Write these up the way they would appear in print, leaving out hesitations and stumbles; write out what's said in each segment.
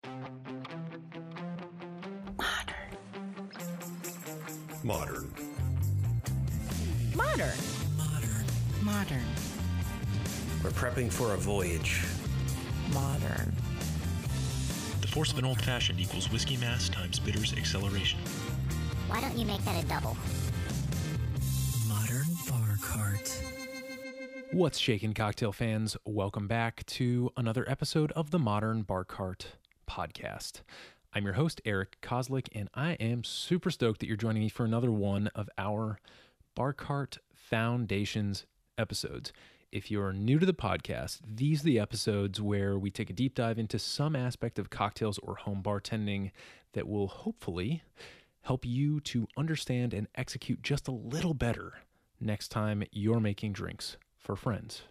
Modern. We're prepping for a voyage. Modern. The force of an old-fashioned equals whiskey mass times bitters acceleration. Why don't you make that a double? Modern bar cart. What's shaking, cocktail fans? Welcome back to another episode of the Modern Bar Cart podcast. I'm your host, Eric Kozlik, and I am super stoked that you're joining me for another one of our Bar Cart Foundations episodes. If you're new to the podcast, these are the episodes where we take a deep dive into some aspect of cocktails or home bartending that will hopefully help you to understand and execute just a little better next time you're making drinks for friends.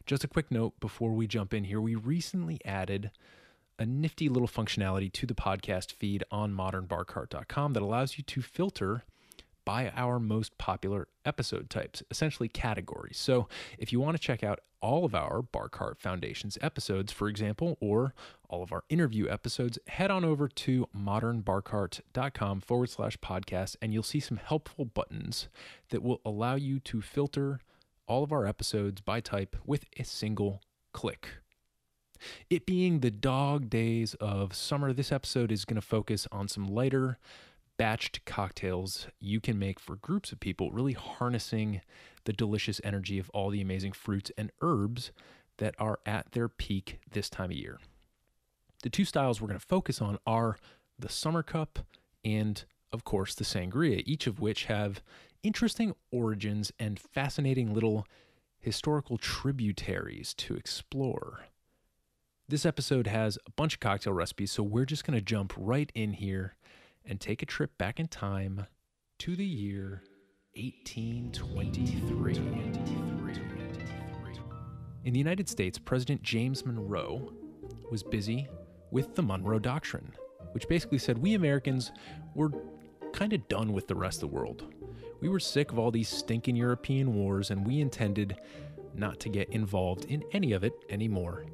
Just a quick note before we jump in here, we recently added a nifty little functionality to the podcast feed on modernbarcart.com that allows you to filter by our most popular episode types, essentially categories. So if you want to check out all of our Bar Cart Foundations episodes, for example, or all of our interview episodes, head on over to modernbarcart.com/podcast, and you'll see some helpful buttons that will allow you to filter all of our episodes by type with a single click. It being the dog days of summer, this episode is going to focus on some lighter batched cocktails you can make for groups of people, really harnessing the delicious energy of all the amazing fruits and herbs that are at their peak this time of year. The two styles we're going to focus on are the Summer Cup and, of course, the Sangria, each of which have interesting origins and fascinating little historical tributaries to explore. This episode has a bunch of cocktail recipes, so we're just going to jump right in here and take a trip back in time to the year 1823. In the United States, President James Monroe was busy with the Monroe Doctrine, which basically said we Americans were kind of done with the rest of the world. We were sick of all these stinking European wars, and we intended not to get involved in any of it anymore.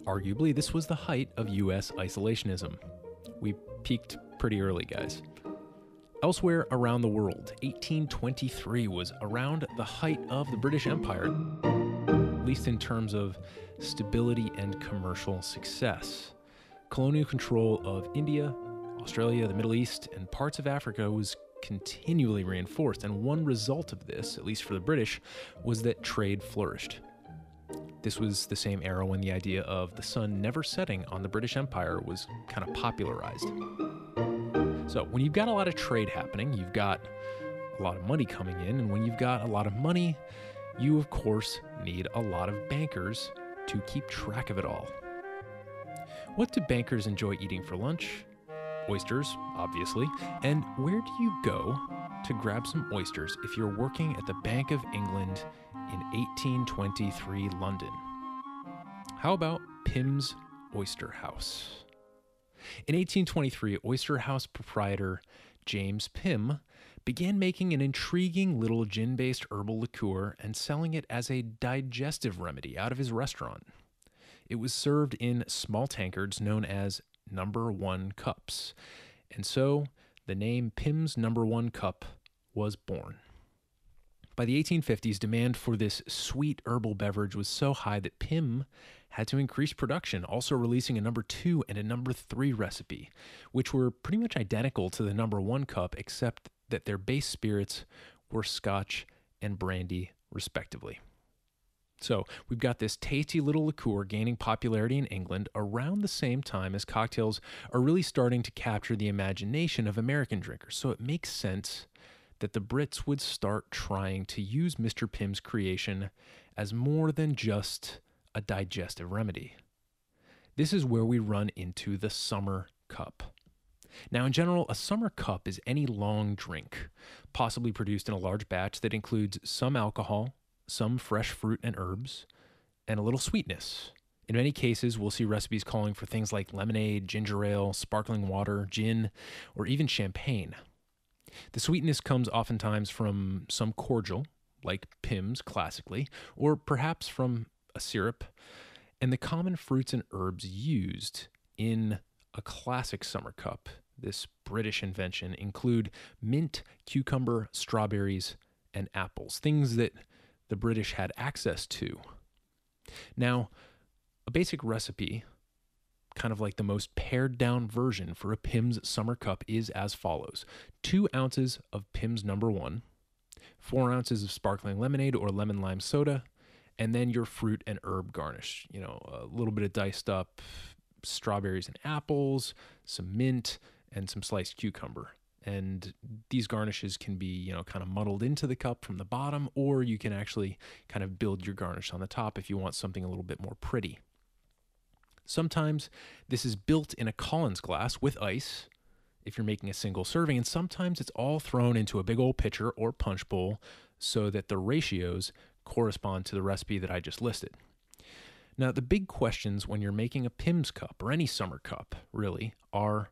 Arguably, this was the height of U.S. isolationism. We peaked pretty early, guys. Elsewhere around the world, 1823 was around the height of the British Empire, at least in terms of stability and commercial success. Colonial control of India, Australia, the Middle East, and parts of Africa was continually reinforced, and one result of this, at least for the British, was that trade flourished. This was the same era when the idea of the sun never setting on the British Empire was kind of popularized. So when you've got a lot of trade happening, you've got a lot of money coming in, and when you've got a lot of money, you of course need a lot of bankers to keep track of it all. What do bankers enjoy eating for lunch? Oysters, obviously. And where do you go to grab some oysters if you're working at the Bank of England in 1823 London? How about Pimms Oyster House? In 1823, oyster house proprietor James Pimms began making an intriguing little gin-based herbal liqueur and selling it as a digestive remedy out of his restaurant. It was served in small tankards known as No. 1 cups, and so the name Pimms No. 1 Cup was born. By the 1850s, demand for this sweet herbal beverage was so high that Pimms had to increase production, also releasing a No. 2 and a No. 3 recipe, which were pretty much identical to the No. 1 cup, except that their base spirits were Scotch and brandy, respectively. So we've got this tasty little liqueur gaining popularity in England around the same time as cocktails are really starting to capture the imagination of American drinkers. So it makes sense that the Brits would start trying to use Mr. Pimms' creation as more than just a digestive remedy. This is where we run into the Summer Cup. Now, in general, a summer cup is any long drink, possibly produced in a large batch that includes some alcohol, some fresh fruit and herbs, and a little sweetness. In many cases, we'll see recipes calling for things like lemonade, ginger ale, sparkling water, gin, or even champagne. The sweetness comes oftentimes from some cordial, like Pimms classically, or perhaps from a syrup, and the common fruits and herbs used in a classic summer cup, this British invention, include mint, cucumber, strawberries, and apples, things that the British had access to. Now, a basic recipe, kind of like the most pared down version for a Pimms summer cup, is as follows: 2 ounces of Pimms No. 1, 4 ounces of sparkling lemonade or lemon lime soda, and then your fruit and herb garnish. You know, a little bit of diced up strawberries and apples, some mint, and some sliced cucumber. And these garnishes can be, you know, kind of muddled into the cup from the bottom, or you can actually kind of build your garnish on the top if you want something a little bit more pretty. Sometimes this is built in a Collins glass with ice if you're making a single serving, and sometimes it's all thrown into a big old pitcher or punch bowl so that the ratios correspond to the recipe that I just listed. Now, the big questions when you're making a Pimms cup, or any summer cup really, are: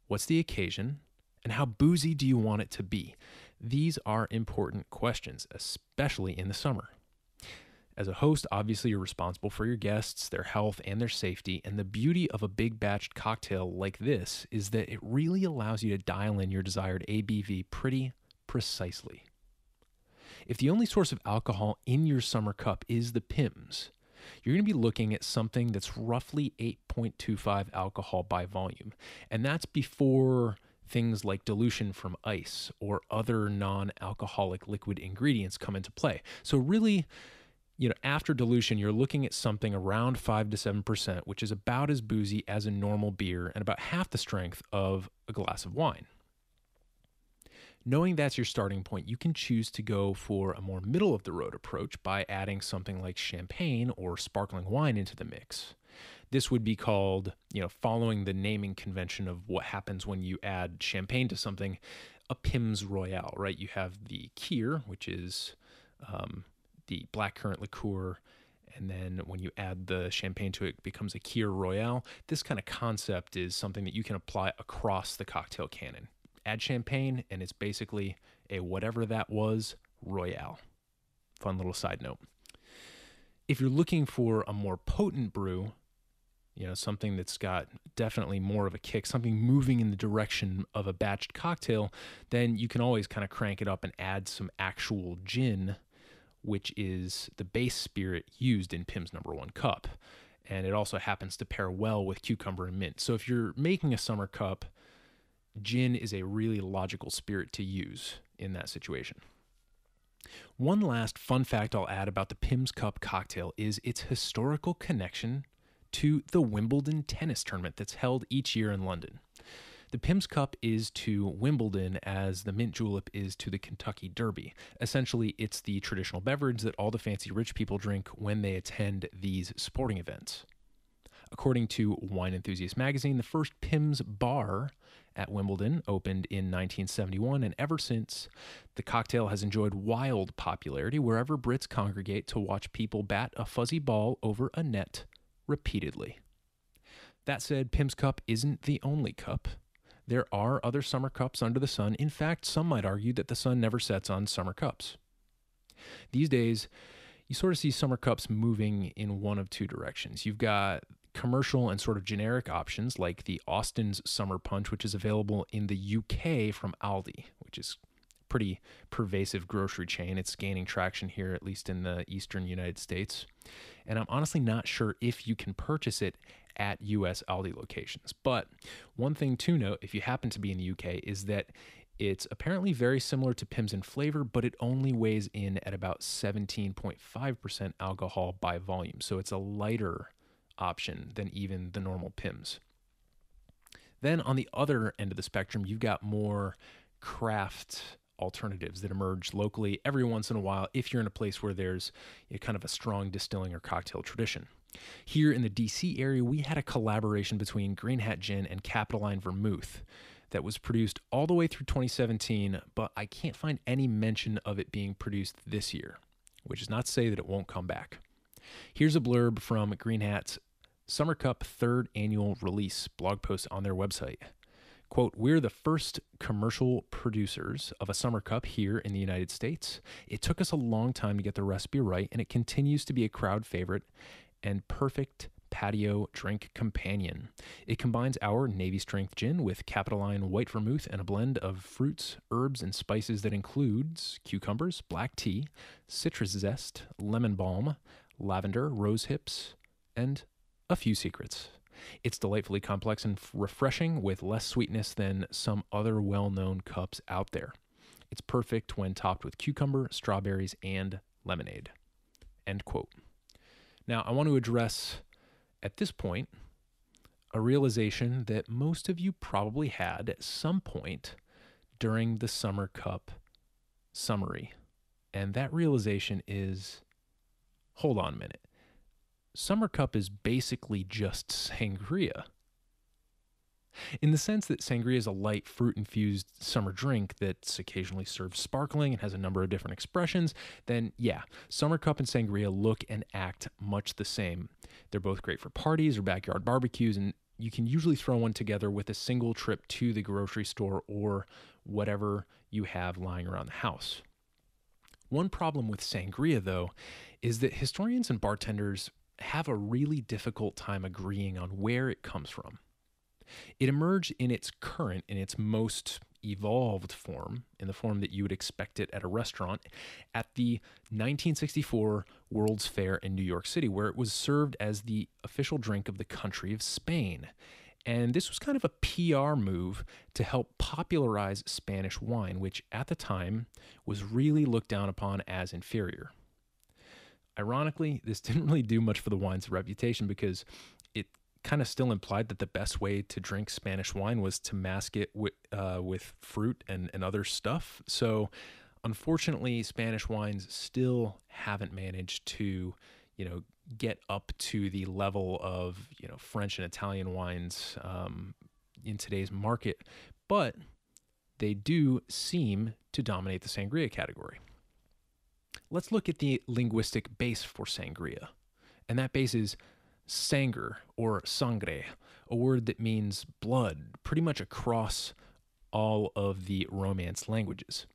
what's the occasion, and how boozy do you want it to be? These are important questions, especially in the summer. As a host, obviously you're responsible for your guests, their health, and their safety, and the beauty of a big batched cocktail like this is that it really allows you to dial in your desired ABV pretty precisely. If the only source of alcohol in your summer cup is the Pimms, you're going to be looking at something that's roughly 8.25 alcohol by volume, and that's before things like dilution from ice or other non-alcoholic liquid ingredients come into play. So really, you know, after dilution, you're looking at something around 5 to 7%, which is about as boozy as a normal beer and about half the strength of a glass of wine. Knowing that's your starting point, you can choose to go for a more middle-of-the-road approach by adding something like champagne or sparkling wine into the mix. This would be called, you know, following the naming convention of what happens when you add champagne to something, a Pimms Royale, right? You have the Kier, which is the blackcurrant liqueur, and then when you add the champagne to it, it becomes a Kier Royale. This kind of concept is something that you can apply across the cocktail canon. Add champagne, and it's basically a whatever that was Royale. Fun little side note. If you're looking for a more potent brew, you know, something that's got definitely more of a kick, something moving in the direction of a batched cocktail, then you can always kind of crank it up and add some actual gin, which is the base spirit used in Pimms No. 1 cup. And it also happens to pair well with cucumber and mint. So if you're making a summer cup, gin is a really logical spirit to use in that situation. One last fun fact I'll add about the Pimms Cup cocktail is its historical connection to the Wimbledon tennis tournament that's held each year in London. The Pimms Cup is to Wimbledon as the mint julep is to the Kentucky Derby. Essentially, it's the traditional beverage that all the fancy rich people drink when they attend these sporting events. According to Wine Enthusiast magazine, the first Pimms bar at Wimbledon opened in 1971, and ever since, the cocktail has enjoyed wild popularity wherever Brits congregate to watch people bat a fuzzy ball over a net repeatedly. That said, Pimms Cup isn't the only cup. There are other summer cups under the sun. In fact, some might argue that the sun never sets on summer cups. These days, you sort of see summer cups moving in one of two directions. You've got commercial and sort of generic options like the Austin's Summer Punch, which is available in the UK from Aldi, which is a pretty pervasive grocery chain. It's gaining traction here, at least in the eastern United States. And I'm honestly not sure if you can purchase it at US Aldi locations. But one thing to note, if you happen to be in the UK, is that it's apparently very similar to Pimms in flavor, but it only weighs in at about 17.5% alcohol by volume. So it's a lighter option than even the normal Pimms. Then on the other end of the spectrum, you've got more craft alternatives that emerge locally every once in a while if you're in a place where there's kind of a strong distilling or cocktail tradition. Here in the DC area, we had a collaboration between Green Hat Gin and Capitoline Vermouth that was produced all the way through 2017, but I can't find any mention of it being produced this year, which is not to say that it won't come back. Here's a blurb from Green Hat's Summer Cup 3rd Annual Release blog post on their website. Quote, "We're the first commercial producers of a summer cup here in the United States. It took us a long time to get the recipe right, and it continues to be a crowd favorite and perfect patio drink companion. It combines our Navy Strength gin with Capitoline white vermouth and a blend of fruits, herbs, and spices that includes cucumbers, black tea, citrus zest, lemon balm, lavender, rose hips, and a few secrets. It's delightfully complex and refreshing with less sweetness than some other well-known cups out there. It's perfect when topped with cucumber, strawberries, and lemonade. End quote. Now, I want to address, at this point, a realization that most of you probably had at some point during the Summer Cup summary. And that realization is, hold on a minute. Summer Cup is basically just sangria. In the sense that sangria is a light fruit-infused summer drink that's occasionally served sparkling and has a number of different expressions, then yeah, Summer Cup and sangria look and act much the same. They're both great for parties or backyard barbecues, and you can usually throw one together with a single trip to the grocery store or whatever you have lying around the house. One problem with sangria, though, is that historians and bartenders have a really difficult time agreeing on where it comes from. It emerged in its most evolved form, in the form that you would expect it at a restaurant, at the 1964 World's Fair in New York City, where it was served as the official drink of the country of Spain. And this was kind of a PR move to help popularize Spanish wine, which at the time was really looked down upon as inferior. Ironically, this didn't really do much for the wine's reputation because it kind of still implied that the best way to drink Spanish wine was to mask it with fruit and other stuff. So unfortunately, Spanish wines still haven't managed to, get up to the level of, French and Italian wines in today's market, but they do seem to dominate the sangria category. Let's look at the linguistic base for sangria, and that base is sanger or sangre, a word that means blood, pretty much across all of the Romance languages.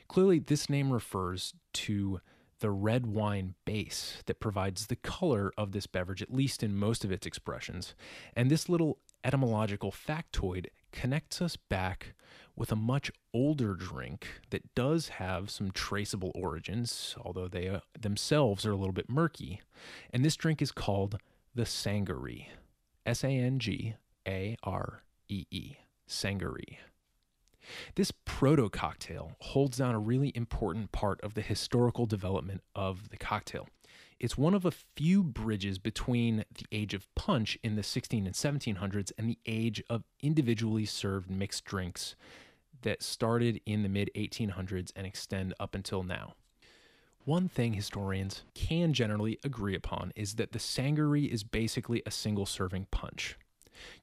Clearly, this name refers to the red wine base that provides the color of this beverage, at least in most of its expressions. And this little etymological factoid connects us back with a much older drink that does have some traceable origins, although they themselves are a little bit murky. And this drink is called the Sangaree. Sangaree. Sangaree. This proto-cocktail holds down a really important part of the historical development of the cocktail. It's one of a few bridges between the age of punch in the 16 and 1700s and the age of individually served mixed drinks that started in the mid-1800s and extend up until now. One thing historians can generally agree upon is that the Sangaree is basically a single-serving punch.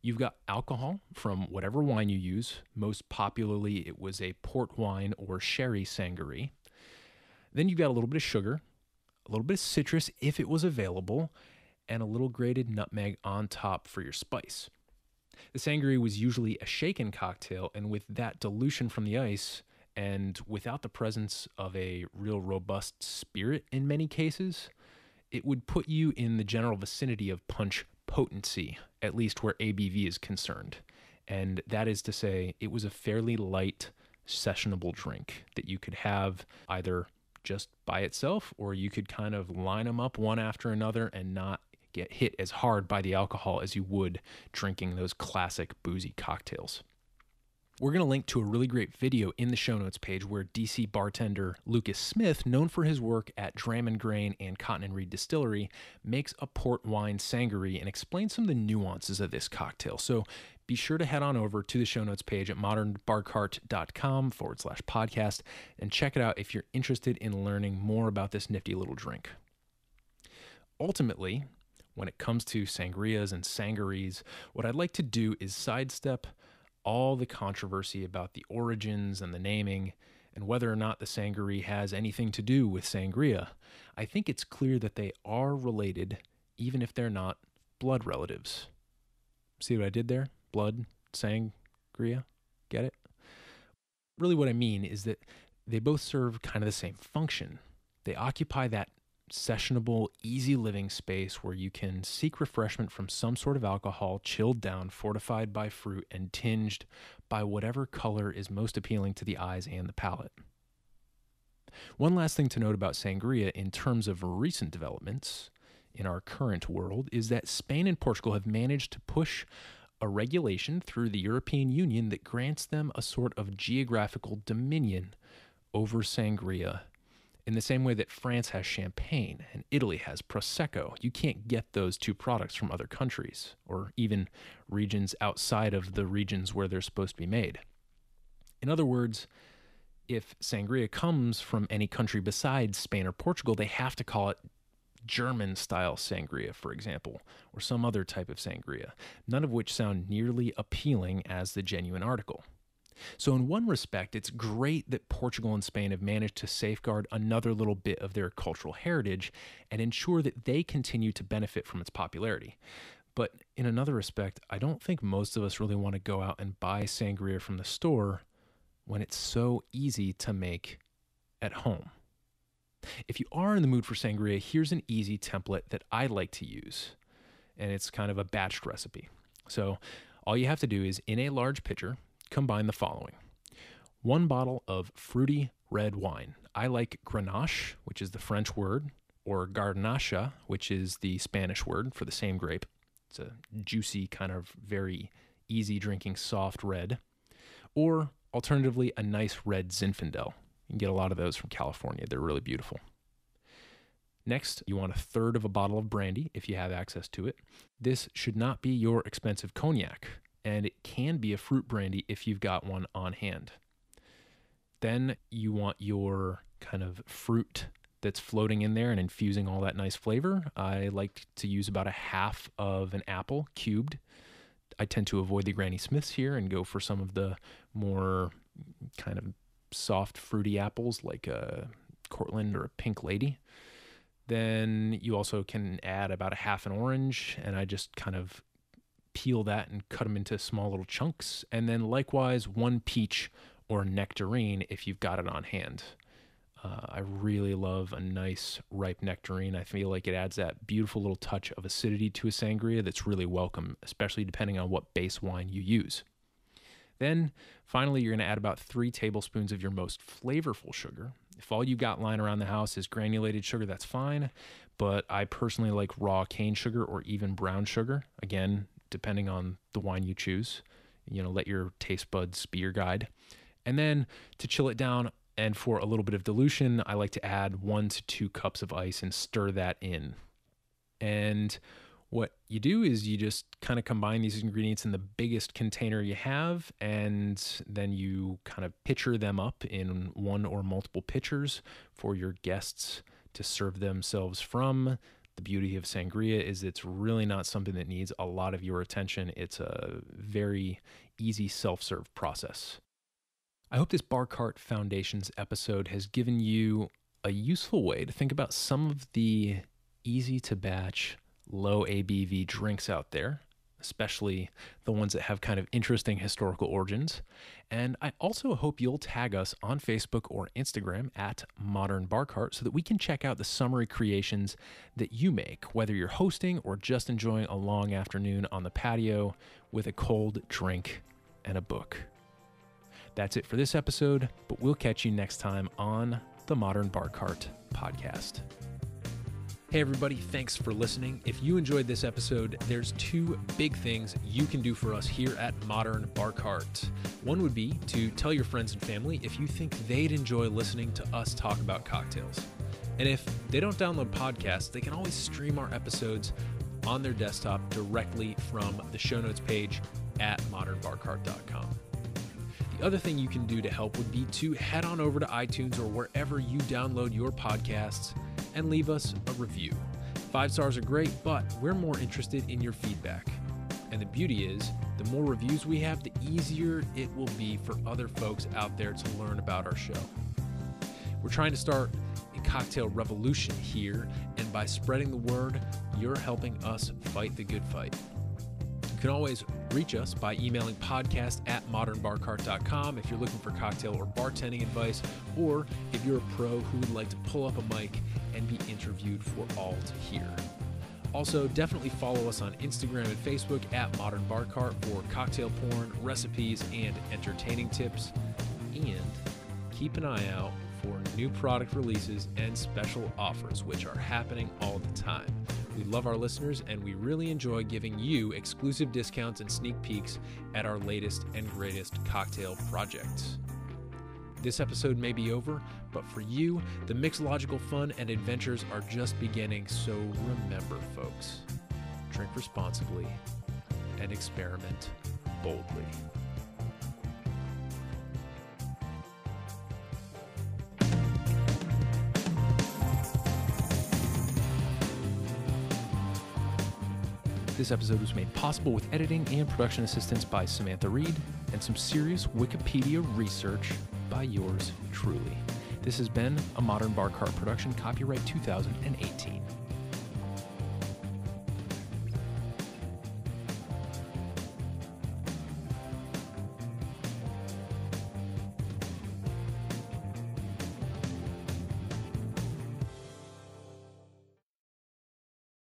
You've got alcohol from whatever wine you use. Most popularly, it was a port wine or sherry Sangaree. Then you've got a little bit of sugar, a little bit of citrus if it was available, and a little grated nutmeg on top for your spice. The Sangaree was usually a shaken cocktail, and with that dilution from the ice, and without the presence of a real robust spirit in many cases, it would put you in the general vicinity of punch potency, at least where ABV is concerned. And that is to say, it was a fairly light, sessionable drink that you could have either just by itself, or you could kind of line them up one after another and not get hit as hard by the alcohol as you would drinking those classic boozy cocktails. We're going to link to a really great video in the show notes page where DC bartender Lucas Smith, known for his work at Dram & Grain and Cotton & Reed Distillery, makes a port wine Sangaree and explains some of the nuances of this cocktail. So be sure to head on over to the show notes page at modernbarcart.com/podcast and check it out if you're interested in learning more about this nifty little drink. Ultimately, when it comes to sangrias and sangarees, what I'd like to do is sidestep all the controversy about the origins and the naming and whether or not the Sangaree has anything to do with sangria. I think it's clear that they are related, even if they're not blood relatives. See what I did there? Blood, sangria, get it? Really what I mean is that they both serve kind of the same function. They occupy that sessionable, easy living space where you can seek refreshment from some sort of alcohol, chilled down, fortified by fruit, and tinged by whatever color is most appealing to the eyes and the palate. One last thing to note about sangria in terms of recent developments in our current world is that Spain and Portugal have managed to push a regulation through the European Union that grants them a sort of geographical dominion over sangria, in the same way that France has champagne and Italy has Prosecco. You can't get those two products from other countries or even regions outside of the regions where they're supposed to be made. In other words, if sangria comes from any country besides Spain or Portugal, they have to call it German-style sangria, for example, or some other type of sangria, none of which sound nearly appealing as the genuine article. So in one respect, it's great that Portugal and Spain have managed to safeguard another little bit of their cultural heritage and ensure that they continue to benefit from its popularity. But in another respect, I don't think most of us really want to go out and buy sangria from the store when it's so easy to make at home. If you are in the mood for sangria, here's an easy template that I like to use, and it's kind of a batched recipe. So all you have to do is, in a large pitcher, combine the following: 1 bottle of fruity red wine. I like Grenache, which is the French word, or Garnacha, which is the Spanish word for the same grape. It's a juicy, kind of very easy drinking, soft red. Or alternatively, a nice red Zinfandel. You can get a lot of those from California. They're really beautiful. Next, you want 1/3 of a bottle of brandy if you have access to it. This should not be your expensive cognac, and it can be a fruit brandy if you've got one on hand. Then you want your kind of fruit that's floating in there and infusing all that nice flavor. I like to use about 1/2 of an apple cubed. I tend to avoid the Granny Smiths here and go for some of the more kind of soft fruity apples like a Cortland or a Pink Lady. Then you also can add about 1/2 an orange, and I just kind of peel that and cut them into small little chunks. And then likewise 1 peach or nectarine if you've got it on hand. I really love a nice ripe nectarine. I feel like it adds that beautiful little touch of acidity to a sangria that's really welcome, especially depending on what base wine you use. Then finally, you're going to add about 3 tablespoons of your most flavorful sugar. If all you've got lying around the house is granulated sugar, that's fine. But I personally like raw cane sugar or even brown sugar. Again, depending on the wine you choose. Let your taste buds be your guide. And then to chill it down and for a little bit of dilution, I like to add 1 to 2 cups of ice and stir that in. And what you do is you just kind of combine these ingredients in the biggest container you have, and then you kind of pitcher them up in 1 or multiple pitchers for your guests to serve themselves from. The beauty of sangria is it's really not something that needs a lot of your attention. It's a very easy self-serve process. I hope this Bar Cart Foundations episode has given you a useful way to think about some of the easy-to-batch, low-ABV drinks out there, especially the ones that have kind of interesting historical origins. And I also hope you'll tag us on Facebook or Instagram at Modern Bar Cart so that we can check out the summery creations that you make, whether you're hosting or just enjoying a long afternoon on the patio with a cold drink and a book. That's it for this episode, but we'll catch you next time on the Modern Bar Cart podcast. Hey everybody, thanks for listening. If you enjoyed this episode, there's 2 big things you can do for us here at Modern Bar Cart. One would be to tell your friends and family if you think they'd enjoy listening to us talk about cocktails. And if they don't download podcasts, they can always stream our episodes on their desktop directly from the show notes page at modernbarcart.com. The other thing you can do to help would be to head on over to iTunes or wherever you download your podcasts and leave us a review. 5 stars are great, but we're more interested in your feedback. And the beauty is, the more reviews we have, the easier it will be for other folks out there to learn about our show. We're trying to start a cocktail revolution here, and by spreading the word, you're helping us fight the good fight. You can always reach us by emailing podcast@modernbarcart.com if you're looking for cocktail or bartending advice, or if you're a pro who would like to pull up a mic and be interviewed for all to hear. Also, definitely follow us on Instagram and Facebook @modernbarcart for cocktail porn, recipes, and entertaining tips. And keep an eye out for new product releases and special offers, which are happening all the time. We love our listeners, and we really enjoy giving you exclusive discounts and sneak peeks at our latest and greatest cocktail projects. This episode may be over, but for you, the mixological fun and adventures are just beginning, so remember, folks, drink responsibly and experiment boldly. This episode was made possible with editing and production assistance by Samantha Reed and some serious Wikipedia research by yours truly. This has been a Modern Bar Cart production, copyright 2018.